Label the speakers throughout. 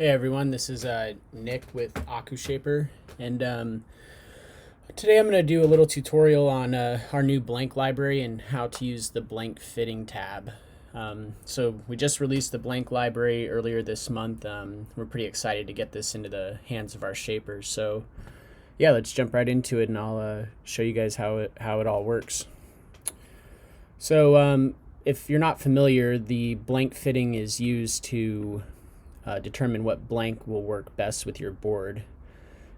Speaker 1: Hey everyone, this is Nick with AkuShaper, and today I'm going to do a little tutorial on our new blank library and how to use the blank fitting tab. So we just released the blank library earlier this month. We're pretty excited to get this into the hands of our shapers. So yeah, let's jump right into it, and I'll show you guys how it all works. So if you're not familiar, the blank fitting is used to determine what blank will work best with your board.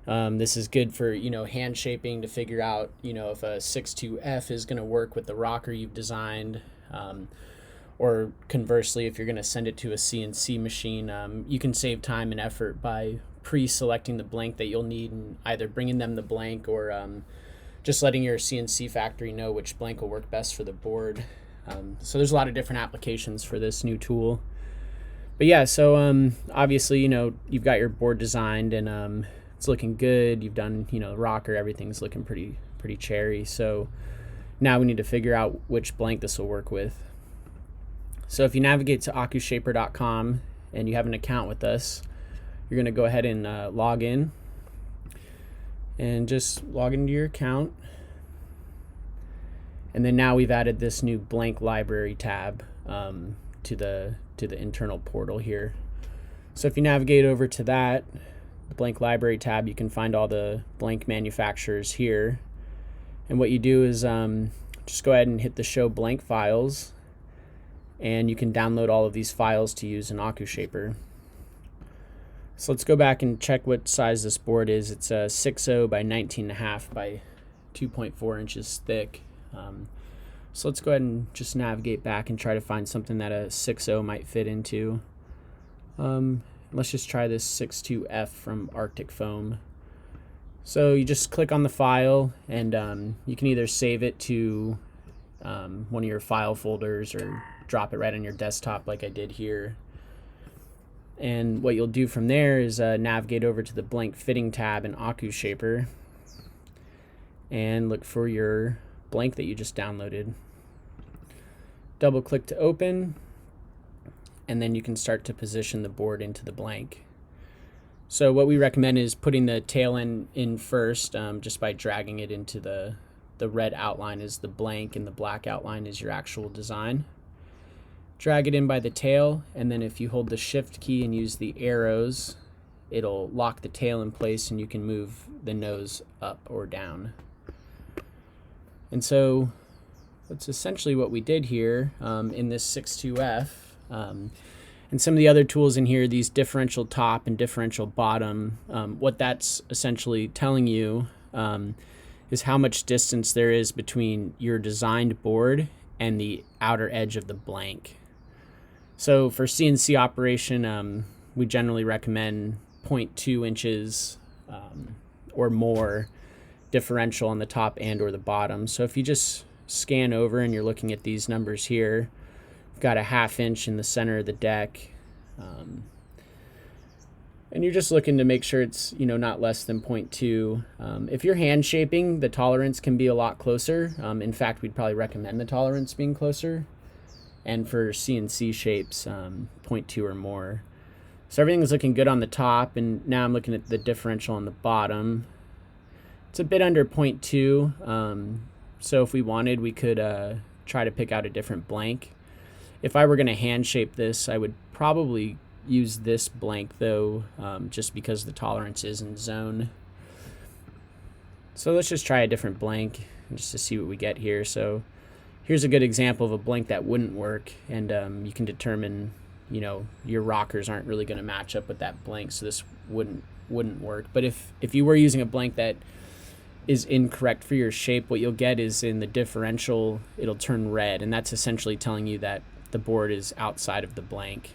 Speaker 1: This is good for hand shaping to figure out if a 6.2F is going to work with the rocker you've designed, or conversely, if you're going to send it to a CNC machine, you can save time and effort by pre-selecting the blank that you'll need and either bringing them the blank or just letting your CNC factory know which blank will work best for the board. So there's a lot of different applications for this new tool. But yeah, so obviously, you've got your board designed and it's looking good. You've done, the rocker, everything's looking pretty cherry. So now we need to figure out which blank this will work with. So if you navigate to AkuShaper.com and you have an account with us, you're going to go ahead and log in and just log into your account. And then now we've added this new blank library tab to the internal portal here. So if you navigate over to that, the blank library tab, you can find all the blank manufacturers here. And what you do is just go ahead and hit the show blank files, and you can download all of these files to use in AkuShaper. So let's go back and check what size this board is. It's a 6.0 by 19.5 by 2.4 inches thick. So let's go ahead and just navigate back and try to find something that a 6.0 might fit into. Let's just try this 6.2F from Arctic Foam. So you just click on the file, and you can either save it to one of your file folders or drop it right on your desktop like I did here. And what you'll do from there is navigate over to the blank fitting tab in AkuShaper and look for your blank that you just downloaded. Double click to open, and then you can start to position the board into the blank. So what we recommend is putting the tail end in first, just by dragging it into the red outline is the blank and the black outline is your actual design. Drag it in by the tail, and then if you hold the shift key and use the arrows, it'll lock the tail in place and you can move the nose up or down. And so that's essentially what we did here in this 6.2F. And some of the other tools in here, these differential top and differential bottom, what that's essentially telling you is how much distance there is between your designed board and the outer edge of the blank. So for CNC operation, we generally recommend 0.2 inches or more differential on the top and or the bottom. So if you just scan over and you're looking at these numbers here, we've got a 1/2 inch in the center of the deck, and you're just looking to make sure it's not less than 0.2. If you're hand shaping, the tolerance can be a lot closer. In fact, we'd probably recommend the tolerance being closer, and for CNC shapes, 0.2 or more. So everything's looking good on the top, and now I'm looking at the differential on the bottom. It's a bit under 0.2, so if we wanted, we could try to pick out a different blank. If I were going to hand shape this, I would probably use this blank though, just because the tolerance is in zone. So let's just try a different blank just to see what we get here. So here's a good example of a blank that wouldn't work, and you can determine your rockers aren't really going to match up with that blank, so this wouldn't work. But if you were using a blank that is incorrect for your shape, what you'll get is in the differential it'll turn red, and that's essentially telling you that the board is outside of the blank.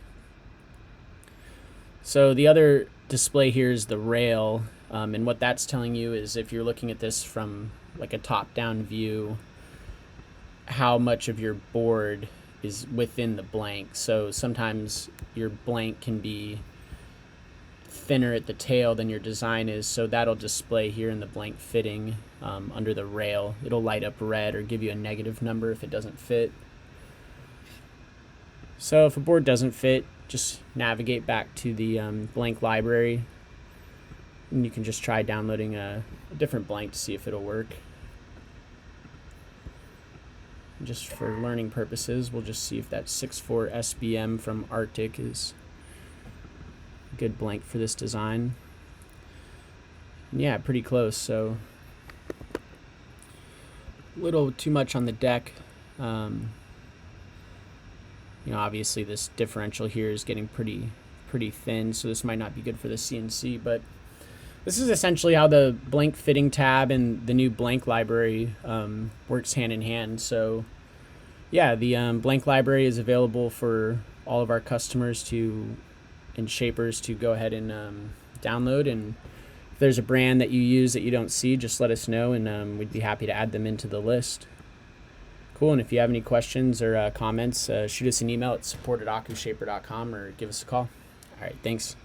Speaker 1: So the other display here is the rail, and what that's telling you is if you're looking at this from like a top-down view, how much of your board is within the blank. So sometimes your blank can be thinner at the tail than your design is, so that'll display here in the blank fitting under the rail. It'll light up red or give you a negative number if it doesn't fit. So if a board doesn't fit, just navigate back to the blank library, and you can just try downloading a different blank to see if it'll work. Just for learning purposes, we'll just see if that 64 SBM from Arctic is a good blank for this design. And yeah, pretty close. So a little too much on the deck. You know, obviously this differential here is getting pretty thin, so this might not be good for the CNC, but this is essentially how the blank fitting tab and the new blank library works hand in hand. So yeah, the blank library is available for all of our customers and shapers to go ahead and download. And if there's a brand that you use that you don't see, just let us know, and we'd be happy to add them into the list. Cool, and if you have any questions or comments, shoot us an email at support@akushaper.com or give us a call. All right, thanks.